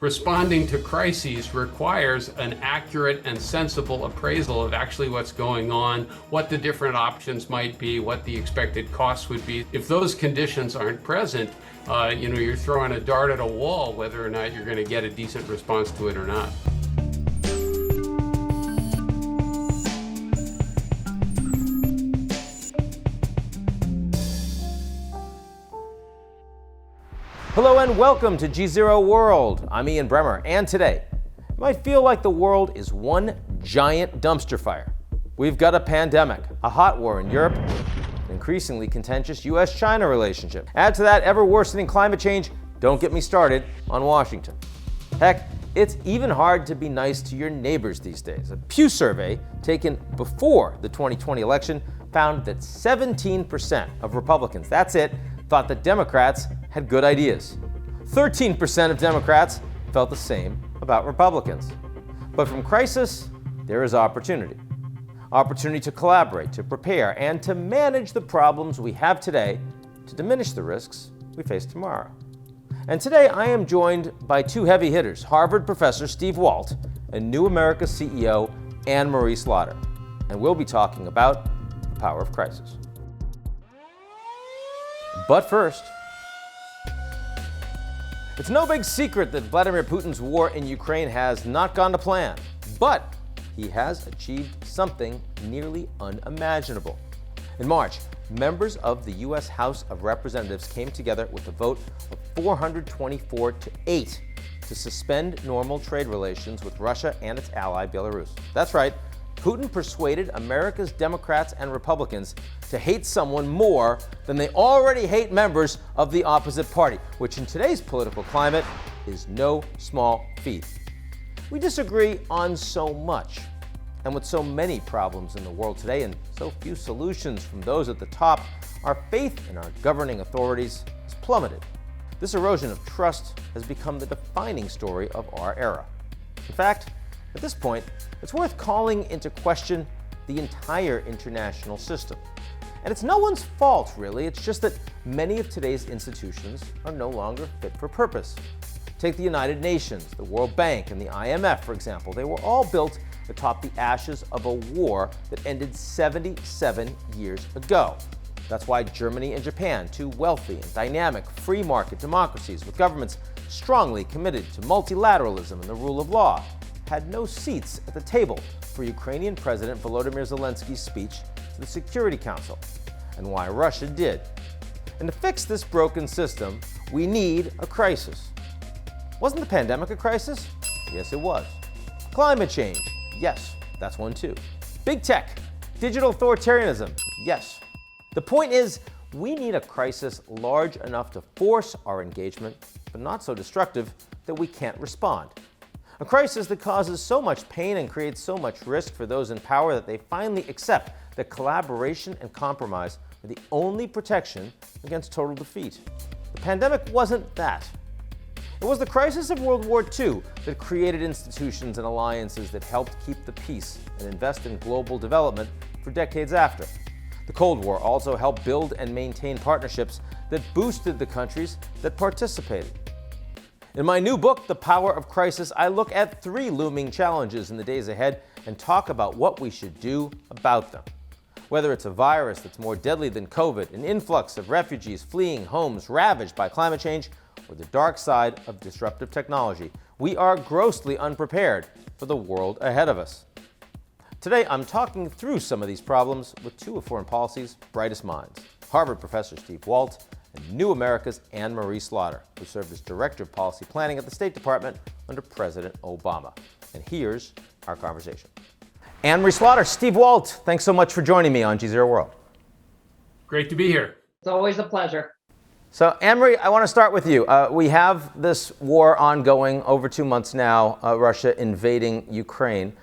Responding to crises requires an accurate and sensible appraisal of actually what's going on, what the different options might be, what the expected costs would be. If those conditions aren't present, you're throwing a dart at a wall, whether or not you're going to get a decent response to it or not. Hello and welcome to GZERO World. I'm Ian Bremmer, and today, it might feel like the world is one giant dumpster fire. We've got a pandemic, a hot war in Europe, an increasingly contentious US-China relationship. Add to that ever-worsening climate change, don't get me started on Washington. Heck, it's even hard to be nice to your neighbors these days. A Pew survey taken before the 2020 election found that 17% of Republicans, that's it, thought that Democrats had good ideas. 13% of Democrats felt the same about Republicans. But from crisis, there is opportunity. Opportunity to collaborate, to prepare, and to manage the problems we have today to diminish the risks we face tomorrow. And today I am joined by two heavy hitters, Harvard professor Steve Walt and New America CEO Anne-Marie Slaughter. And we'll be talking about the power of crisis. But first, it's no big secret that Vladimir Putin's war in Ukraine has not gone to plan, but he has achieved something nearly unimaginable. In March, members of the U.S. House of Representatives came together with a vote of 424 to 8 to suspend normal trade relations with Russia and its ally Belarus. That's right, Putin persuaded America's Democrats and Republicans to hate someone more than they already hate members of the opposite party, which in today's political climate is no small feat. We disagree on so much, and with so many problems in the world today and so few solutions from those at the top, our faith in our governing authorities has plummeted. This erosion of trust has become the defining story of our era. In fact, at this point, it's worth calling into question the entire international system. And it's no one's fault, really. It's just that many of today's institutions are no longer fit for purpose. Take the United Nations, the World Bank, and the IMF, for example. They were all built atop the ashes of a war that ended 77 years ago. That's why Germany and Japan, two wealthy and dynamic free market democracies with governments strongly committed to multilateralism and the rule of law, had no seats at the table for Ukrainian President Volodymyr Zelensky's speech to the Security Council, and why Russia did. And to fix this broken system, we need a crisis. Wasn't the pandemic a crisis? Yes, it was. Climate change? Yes, that's one too. Big tech? Digital authoritarianism? Yes. The point is, we need a crisis large enough to force our engagement, but not so destructive that we can't respond. A crisis that causes so much pain and creates so much risk for those in power that they finally accept that collaboration and compromise are the only protection against total defeat. The pandemic wasn't that. It was the crisis of World War II that created institutions and alliances that helped keep the peace and invest in global development for decades after. The Cold War also helped build and maintain partnerships that boosted the countries that participated. In my new book, The Power of Crisis, I look at 3 looming challenges in the days ahead and talk about what we should do about them. Whether it's a virus that's more deadly than COVID, an influx of refugees fleeing homes ravaged by climate change, or the dark side of disruptive technology, we are grossly unprepared for the world ahead of us. Today, I'm talking through some of these problems with 2 of foreign policy's brightest minds, Harvard professor Steve Walt and New America's Anne-Marie Slaughter, who served as Director of Policy Planning at the State Department under President Obama. And here's our conversation. Anne-Marie Slaughter, Steve Walt, thanks so much for joining me on GZERO World. Great to be here. It's always a pleasure. So, Anne-Marie, I want to start with you. We have this war ongoing over 2 months now, Russia invading Ukraine.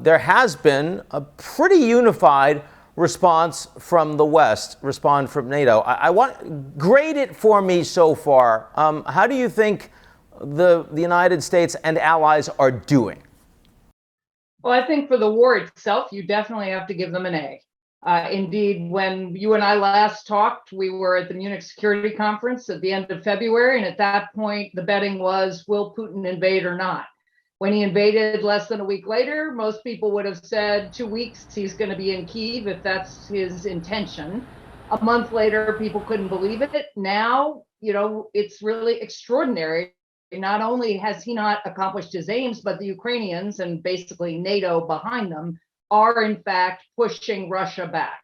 There has been a pretty unified response from the West, respond from NATO. I want grade it for me so far. How do you think the United States and allies are doing? Well, I think for the war itself, you definitely have to give them an A. Indeed, when you and I last talked, we were at the Munich Security Conference at the end of February, and at that point, the betting was, will Putin invade or not? When he invaded less than a week later, most people would have said 2 weeks, he's going to be in Kyiv if that's his intention. A month later, people couldn't believe it. Now, it's really extraordinary. Not only has he not accomplished his aims, but the Ukrainians and basically NATO behind them are in fact pushing Russia back.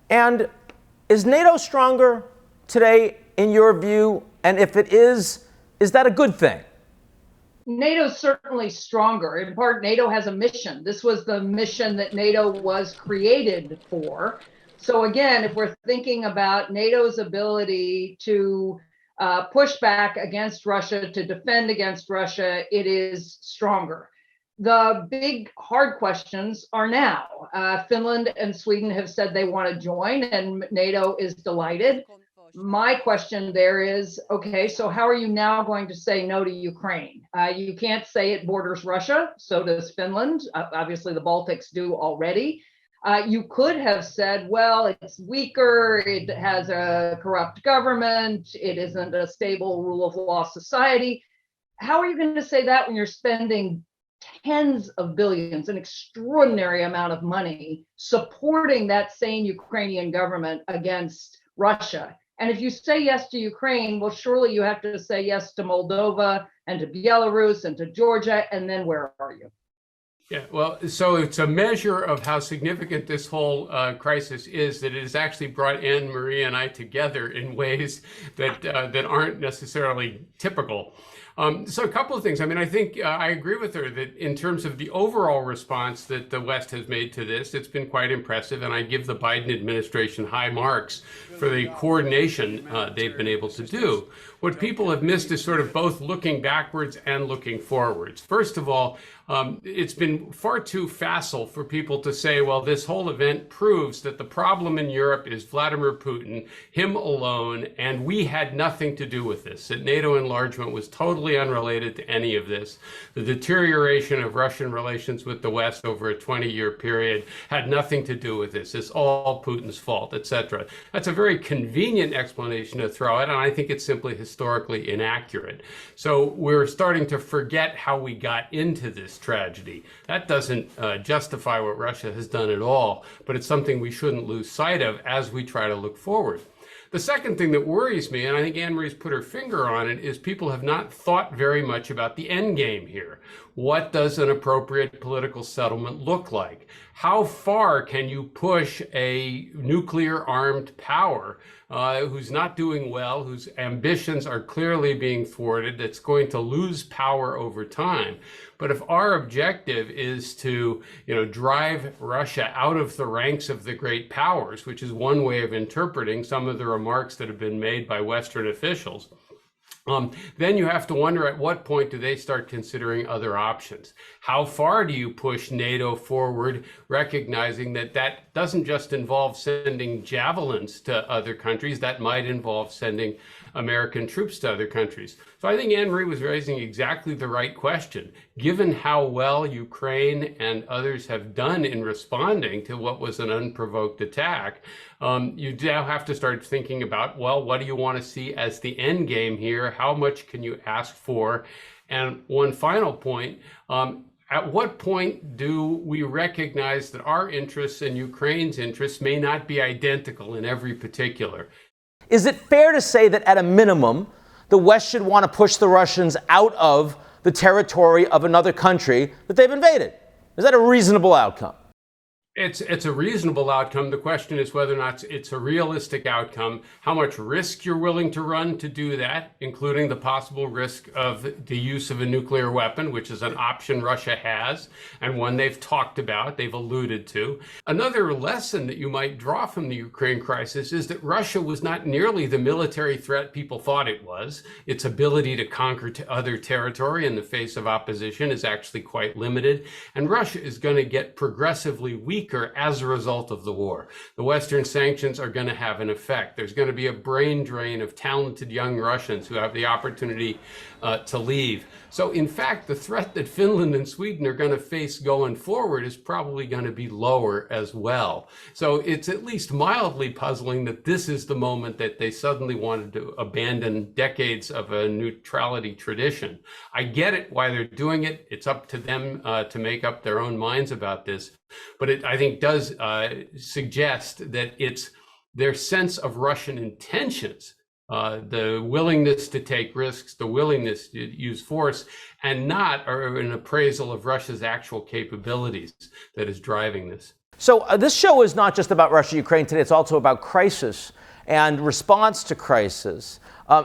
And is NATO stronger today in your view? And if it is that a good thing? NATO is certainly stronger. In part, NATO has a mission. This was the mission that NATO was created for. So again, if we're thinking about NATO's ability to push back against Russia, to defend against Russia, it is stronger. The big hard questions are now. Finland and Sweden have said they want to join, and NATO is delighted. My question there is, okay, so how are you now going to say no to Ukraine? You can't say it borders Russia, so does Finland. Obviously, the Baltics do already. You could have said, well, it's weaker, it has a corrupt government, it isn't a stable rule of law society. How are you going to say that when you're spending tens of billions, an extraordinary amount of money, supporting that same Ukrainian government against Russia? And if you say yes to Ukraine, well, surely you have to say yes to Moldova and to Belarus and to Georgia, and then where are you? Yeah, well, so it's a measure of how significant this whole crisis is that it has actually brought Anne Marie and I together in ways that aren't necessarily typical. So a couple of things. I mean, I think I agree with her that in terms of the overall response that the West has made to this, it's been quite impressive. And I give the Biden administration high marks for the coordination they've been able to do. What people have missed is sort of both looking backwards and looking forwards. First of all, it's been far too facile for people to say, well, this whole event proves that the problem in Europe is Vladimir Putin, him alone, and we had nothing to do with this. That NATO enlargement was totally unrelated to any of this. The deterioration of Russian relations with the West over a 20-year period had nothing to do with this. It's all Putin's fault, etc. That's a very convenient explanation to throw out, and I think it's simply historically inaccurate. So we're starting to forget how we got into this tragedy. That doesn't justify what Russia has done at all, but it's something we shouldn't lose sight of as we try to look forward. The second thing that worries me, and I think Anne-Marie's put her finger on it, is people have not thought very much about the end game here. What does an appropriate political settlement look like? How far can you push a nuclear-armed power who's not doing well, whose ambitions are clearly being thwarted, that's going to lose power over time? But if our objective is to, drive Russia out of the ranks of the great powers, which is one way of interpreting some of the remarks that have been made by Western officials, then you have to wonder at what point do they start considering other options? How far do you push NATO forward, recognizing that that doesn't just involve sending javelins to other countries, that might involve sending American troops to other countries? So I think Anne-Marie was raising exactly the right question. Given how well Ukraine and others have done in responding to what was an unprovoked attack, you now have to start thinking about, well, what do you want to see as the end game here? How much can you ask for? And one final point, at what point do we recognize that our interests and Ukraine's interests may not be identical in every particular? Is it fair to say that at a minimum, the West should want to push the Russians out of the territory of another country that they've invaded? Is that a reasonable outcome? It's a reasonable outcome. The question is whether or not it's a realistic outcome, how much risk you're willing to run to do that, including the possible risk of the use of a nuclear weapon, which is an option Russia has, and one they've talked about, they've alluded to. Another lesson that you might draw from the Ukraine crisis is that Russia was not nearly the military threat people thought it was. Its ability to conquer other territory in the face of opposition is actually quite limited, and Russia is going to get progressively weaker weaker as a result of the war. The Western sanctions are going to have an effect. There's going to be a brain drain of talented young Russians who have the opportunity to leave. So in fact, the threat that Finland and Sweden are going to face going forward is probably going to be lower as well. So it's at least mildly puzzling that this is the moment that they suddenly wanted to abandon decades of a neutrality tradition. I get it why they're doing it. It's up to them to make up their own minds about this. But it, I think, does suggest that it's their sense of Russian intentions, the willingness to take risks, the willingness to use force, and not an appraisal of Russia's actual capabilities that is driving this. So this show is not just about Russia-Ukraine today. It's also about crisis and response to crisis.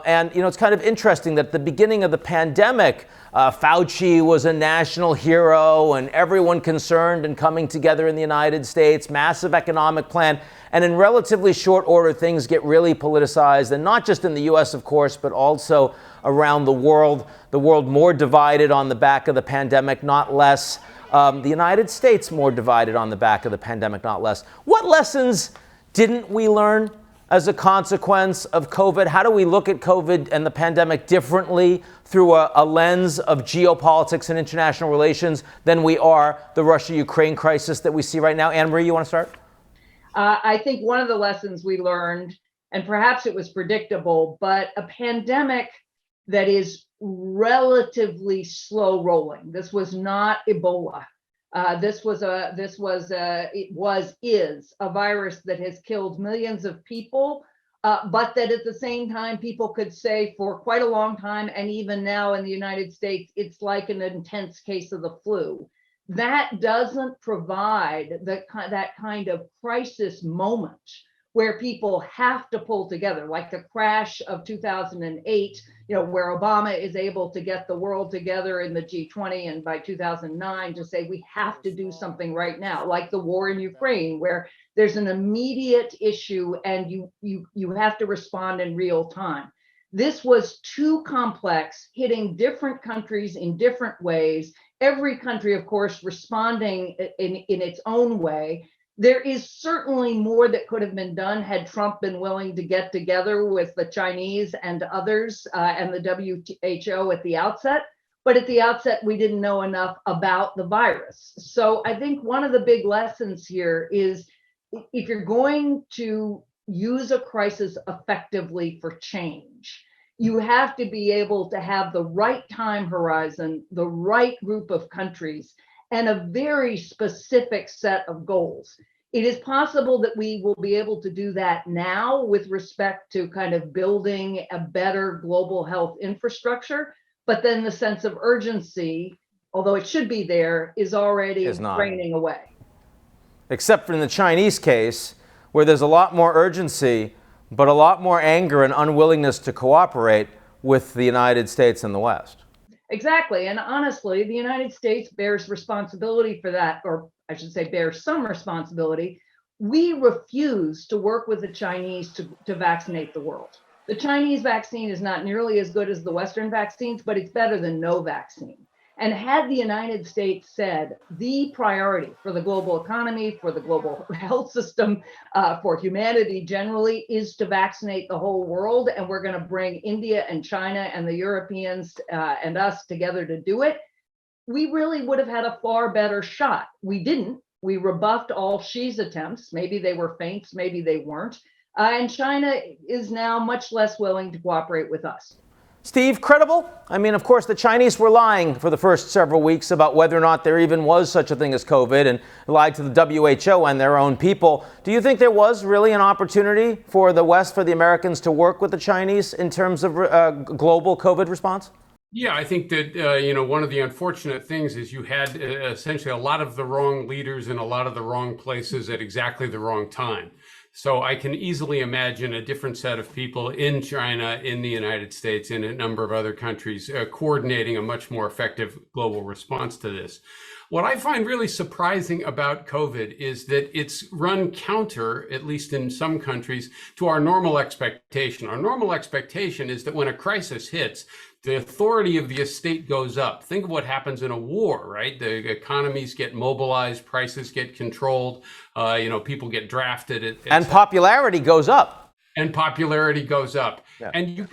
And, you know, it's kind of interesting that at the beginning of the pandemic, Fauci was a national hero and everyone concerned and coming together in the United States, massive economic plan. And in relatively short order, things get really politicized, and not just in the U.S., of course, but also around the world more divided on the back of the pandemic, not less. The United States more divided on the back of the pandemic, not less. What lessons didn't we learn as a consequence of COVID? How do we look at COVID and the pandemic differently through a lens of geopolitics and international relations than we are the Russia-Ukraine crisis that we see right now? Anne Marie, you want to start? I think one of the lessons we learned, and perhaps it was predictable, but a pandemic that is relatively slow rolling. This was not Ebola. This is a virus that has killed millions of people, but that at the same time, people could say for quite a long time, and even now in the United States, it's like an intense case of the flu. That doesn't provide that kind of crisis moment where people have to pull together, like the crash of 2008, you know, where Obama is able to get the world together in the G20, and by 2009 to say we have to do something right now, like the war in Ukraine, where there's an immediate issue and you have to respond in real time. This was too complex, hitting different countries in different ways. Every country, of course, responding in its own way. There is certainly more that could have been done had Trump been willing to get together with the Chinese and others and the WHO at the outset. But at the outset, we didn't know enough about the virus. So I think one of the big lessons here is if you're going to use a crisis effectively for change, you have to be able to have the right time horizon, the right group of countries, and a very specific set of goals. It is possible that we will be able to do that now with respect to kind of building a better global health infrastructure, but then the sense of urgency, although it should be there, is already draining away. Except for in the Chinese case, where there's a lot more urgency, but a lot more anger and unwillingness to cooperate with the United States and the West. Exactly. And honestly, the United States bears responsibility for that, or I should say bears some responsibility. We refuse to work with the Chinese to vaccinate the world. The Chinese vaccine is not nearly as good as the Western vaccines, but it's better than no vaccine. And had the United States said the priority for the global economy, for the global health system, for humanity generally is to vaccinate the whole world, and we're going to bring India and China and the Europeans and us together to do it, we really would have had a far better shot. We didn't. We rebuffed all Xi's attempts. Maybe they were feints, maybe they weren't. And China is now much less willing to cooperate with us. Steve, credible? I mean, of course, the Chinese were lying for the first several weeks about whether or not there even was such a thing as COVID, and lied to the WHO and their own people. Do you think there was really an opportunity for the West, for the Americans, to work with the Chinese in terms of global COVID response? Yeah, I think that, one of the unfortunate things is you had essentially a lot of the wrong leaders in a lot of the wrong places at exactly the wrong time. So I can easily imagine a different set of people in China, in the United States, in a number of other countries, coordinating a much more effective global response to this. What I find really surprising about COVID is that it's run counter, at least in some countries, to our normal expectation. Our normal expectation is that when a crisis hits, the authority of the estate goes up. Think of what happens in a war, right? The economies get mobilized, prices get controlled, people get drafted. And popularity goes up. And popularity goes up. Yeah. And you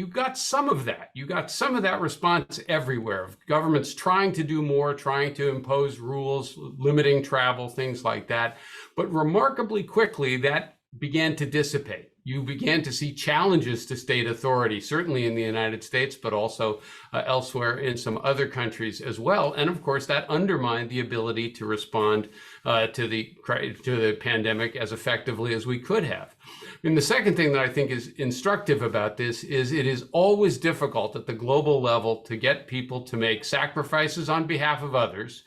got some of that. You got some of that response everywhere. Governments trying to do more, trying to impose rules, limiting travel, things like that. But remarkably quickly, that began to dissipate. You began to see challenges to state authority, certainly in the United States, but also elsewhere in some other countries as well. And of course, that undermined the ability to respond to the pandemic as effectively as we could have. And the second thing that I think is instructive about this is it is always difficult at the global level to get people to make sacrifices on behalf of others.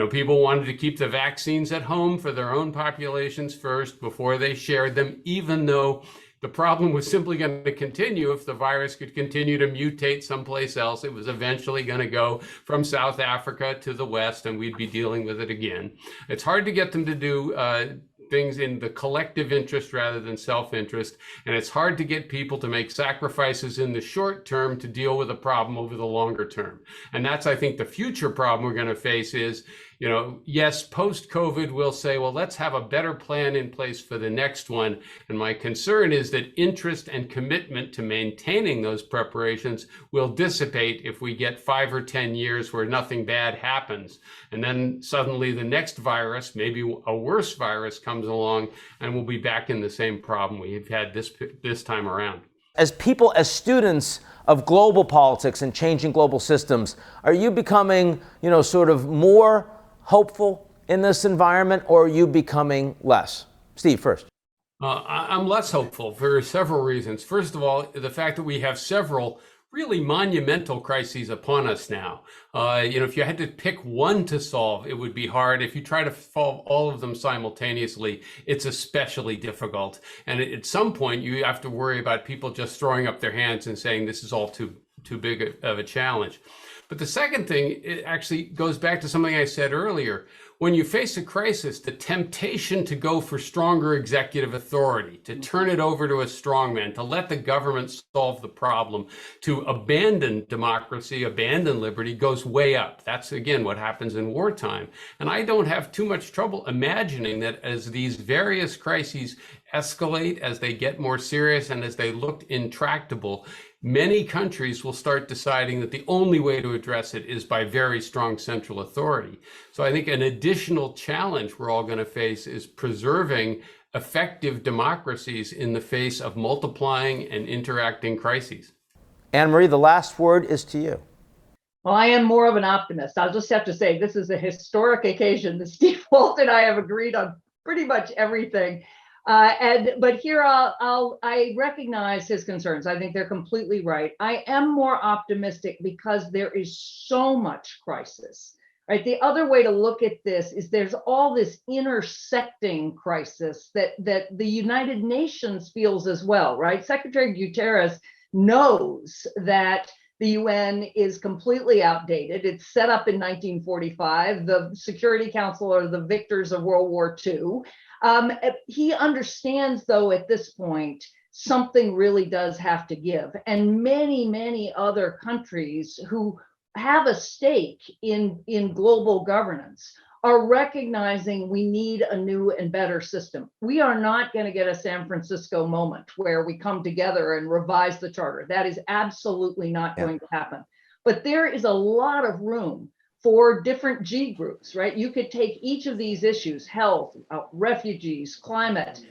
People wanted to keep the vaccines at home for their own populations first before they shared them, even though the problem was simply going to continue if the virus could continue to mutate someplace else. It was eventually going to go from South Africa to the West, and we'd be dealing with it again. It's hard to get them to do things in the collective interest rather than self-interest. And it's hard to get people to make sacrifices in the short term to deal with a problem over the longer term. And that's, I think, the future problem we're going to face is, yes, post-COVID, we'll say, well, let's have a better plan in place for the next one. And my concern is that interest and commitment to maintaining those preparations will dissipate if we get 5 or 10 years where nothing bad happens. And then suddenly the next virus, maybe a worse virus, comes along and we'll be back in the same problem we've had this time around. As people, as students of global politics and changing global systems, are you becoming, sort of more hopeful in this environment, or are you becoming less? Steve, first. I'm less hopeful for several reasons. First of all, the fact that we have several really monumental crises upon us now. If you had to pick one to solve, it would be hard. If you try to solve all of them simultaneously, it's especially difficult. And at some point, you have to worry about people just throwing up their hands and saying this is all too big of a challenge. But the second thing, it actually goes back to something I said earlier. When you face a crisis, the temptation to go for stronger executive authority, to turn it over to a strongman, to let the government solve the problem, to abandon democracy, abandon liberty, goes way up. That's, again, what happens in wartime. And I don't have too much trouble imagining that as these various crises escalate, as they get more serious, and as they look intractable, many countries will start deciding that the only way to address it is by very strong central authority. So I think an additional challenge we're all going to face is preserving effective democracies in the face of multiplying and interacting crises. Anne-Marie, the last word is to you. Well, I am more of an optimist. I'll just have to say this is a historic occasion that Steve Walt and I have agreed on pretty much everything. But here I recognize his concerns. I think they're completely right. I am more optimistic because there is so much crisis, right? The other way to look at this is there's all this intersecting crisis that the United Nations feels as well, right? Secretary Guterres knows that the UN is completely outdated. It's set up in 1945. The Security Council are the victors of World War II. He understands, though, at this point, something really does have to give. And many, many other countries who have a stake in global governance are recognizing we need a new and better system. We are not going to get a San Francisco moment where we come together and revise the charter. That is absolutely not going to happen. But there is a lot of room for different G groups, right? You could take each of these issues, health, refugees, climate,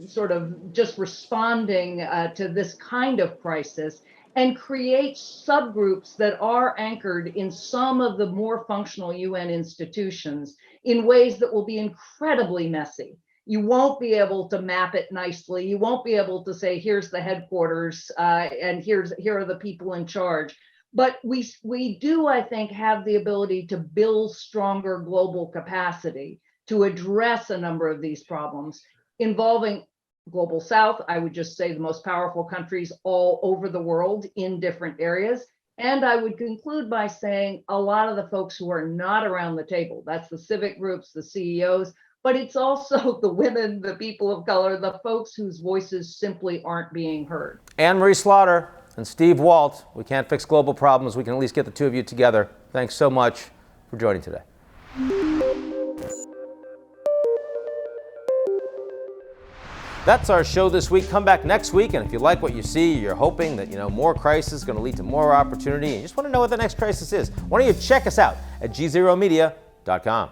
sort of just responding to this kind of crisis, and create subgroups that are anchored in some of the more functional UN institutions in ways that will be incredibly messy. You won't be able to map it nicely. You won't be able to say, here's the headquarters and here are the people in charge. But we do, I think, have the ability to build stronger global capacity to address a number of these problems involving Global South. I would just say the most powerful countries all over the world in different areas. And I would conclude by saying a lot of the folks who are not around the table, that's the civic groups, the CEOs, but it's also the women, the people of color, the folks whose voices simply aren't being heard. Anne-Marie Slaughter, And Steve Walt, we can't fix global problems. We can at least get the two of you together. Thanks so much for joining today. That's our show this week. Come back next week, and if you like what you see, you're hoping that more crisis is going to lead to more opportunity, and you just want to know what the next crisis is, why don't you check us out at gzeromedia.com.